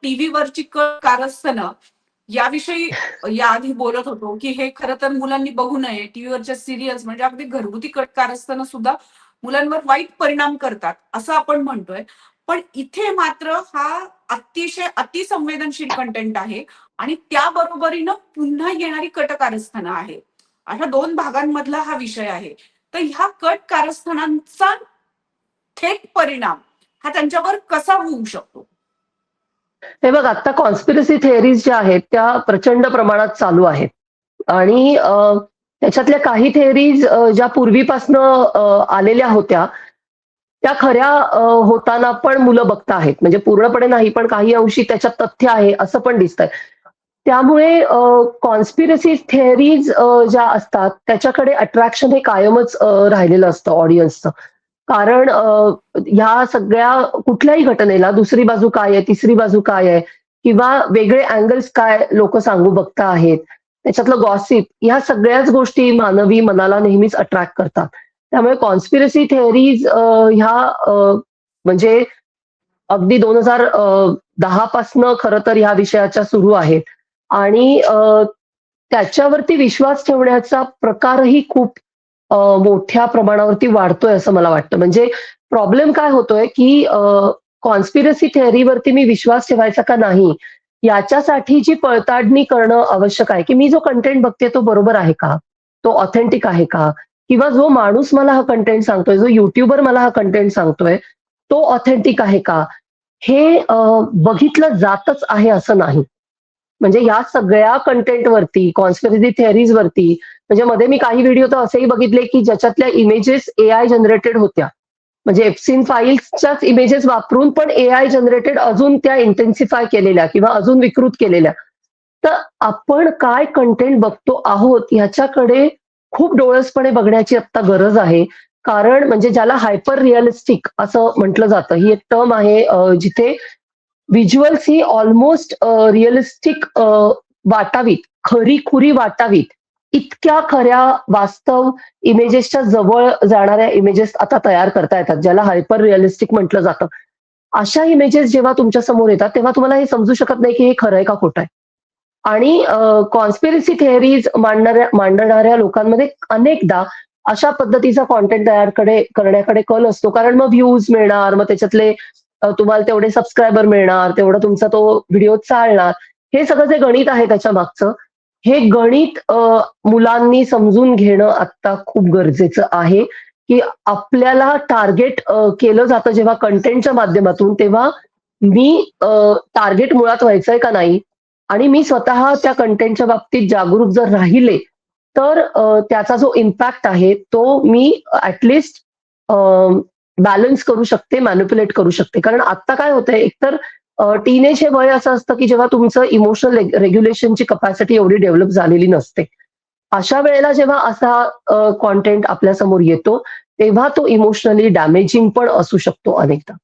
टीव्हीवरची कारस्थानं याविषयी याआधी बोलत होतो, की हे खरं तर मुलांनी बघू नये. टीव्हीवरच्या सीरियल्स म्हणजे अगदी घरगुती कारस्थानं सुद्धा मुलांवर वाईट परिणाम करतात, असं आपण म्हणतोय. पण इथे मात्र हा अतिशय अतिसंवेदनशील कंटेंट आहे आणि त्याबरोबरीनं पुन्हा येणारी कारस्थानं आहे. अशा 2 भागांमधला हा विषय आहे. तर ह्या कारस्थानांचा थेट परिणाम हा त्यांच्यावर कसा होऊ शकतो? हे बघ, आता कॉन्स्पिरसी थिअरीज ज्या आहेत त्या प्रचंड प्रमाणात चालू आहेत आणि त्याच्यातल्या काही थिअरीज ज्या पूर्वीपासनं आलेल्या होत्या त्या खऱ्या होताना पण मुलं बघता आहेत. म्हणजे पूर्णपणे नाही, पण काही अंशी त्याच्यात तथ्य आहे असं पण दिसतंय. त्यामुळे कॉन्स्पिरसी थिअरीज ज्या असतात त्याच्याकडे अट्रॅक्शन हे कायमच राहिलेलं असतं ऑडियन्सचं. कारण ह्या सगळ्या कुठल्याही घटनेला दुसरी बाजू काय आहे, तिसरी बाजू काय आहे किंवा वेगळे अँगल्स काय लोकं सांगू बघता आहेत. त्याच्यातलं गॉसिप ह्या सगळ्याच गोष्टी मानवी मनाला नेहमीच अट्रॅक्ट करतात. त्यामुळे कॉन्स्पिरसी थिअरीज ह्या म्हणजे अगदी 2010 पासनं खरं तर ह्या विषयाच्या सुरू आहेत आणि त्याच्यावरती विश्वास ठेवण्याचा प्रकारही खूप मोठ्या प्रमाणावरती वाढतोय असं मला वाटतं. म्हणजे प्रॉब्लेम काय होतोय, की कॉन्स्पिरसी थिअरीवरती मी विश्वास ठेवायचा का नाही, याच्यासाठी जी पडताळणी करणं आवश्यक आहे, की मी जो कंटेंट बघतेय तो बरोबर आहे का? तो ऑथेंटिक आहे का? किंवा जो माणूस मला हा कंटेंट सांगतोय, जो यूट्यूबर मला हा कंटेंट सांगतोय, तो ऑथेंटिक आहे का? हे बघितलं जातच आहे असं नाही. म्हणजे या सगळ्या कंटेंटवरती, कॉन्स्पिरसी थिअरीजवरती म्हणजे मध्ये मी काही व्हिडिओ तर असेही बघितले, की ज्याच्यातल्या इमेजेस एआय जनरेटेड होत्या. म्हणजे एफसीन फाईल्सच्याच इमेजेस वापरून पण एआय जनरेटेड अजून त्या इंटेन्सिफाय केलेल्या किंवा अजून विकृत केलेल्या. तर आपण काय कंटेंट बघतो आहोत ह्याच्याकडे खूप डोळसपणे बघण्याची आत्ता गरज आहे. कारण म्हणजे ज्याला हायपर रिअलिस्टिक असं म्हटलं जातं. ही एक टर्म आहे जिथे व्हिज्युअल्स ही ऑलमोस्ट रिअलिस्टिक वाटावीत, खरी-खुरी वाटावीत, इतक्या खऱ्या वास्तव इमेजेसच्या जवळ जाणाऱ्या इमेजेस आता तयार करता येतात, ज्याला हायपर रिअलिस्टिक म्हटलं जातं. अशा इमेजेस जेव्हा तुमच्या समोर येतात, तेव्हा तुम्हाला हे समजू शकत नाही, की हे खरं आहे का खोटं आहे. आणि कॉन्स्पिरसी थिअरीज मांडणाऱ्या लोकांमध्ये अनेकदा अशा पद्धतीचा कंटेंट करण्याकडे कल असतो. कारण मग व्ह्यूज मिळणार, मग त्याच्यातले तुम्हाला तेवढे सबस्क्रायबर मिळणार, तेवढा तुमचा तो व्हिडिओ चालणार. हे सगळं जे गणित आहे त्याच्या मागचं, हे गणित मुलांनी समजून घेणं आत्ता खूप गरजेचं आहे, की आपल्याला टार्गेट केलं जातं जेव्हा कंटेंटच्या माध्यमातून, तेव्हा मी टार्गेट मुळात व्हायचंय का नाही आणि मी स्वतः त्या कंटेंटच्या बाबतीत जागरूक जर राहिले, तर त्याचा जो इम्पॅक्ट आहे तो मी ॲट बॅलन्स करू शकते, मॅनिप्युलेट करू शकते. कारण आत्ता काय होतंय, एकतर टीनेज हे वय असं असतं, की जेव्हा तुमचं इमोशनल रेग्युलेशनची कपॅसिटी एवढी डेव्हलप झालेली नसते. अशा वेळेला जेव्हा असा कंटेंट आपल्यासमोर येतो, तेव्हा तो इमोशनली डॅमेजिंग पण असू शकतो अनेकदा.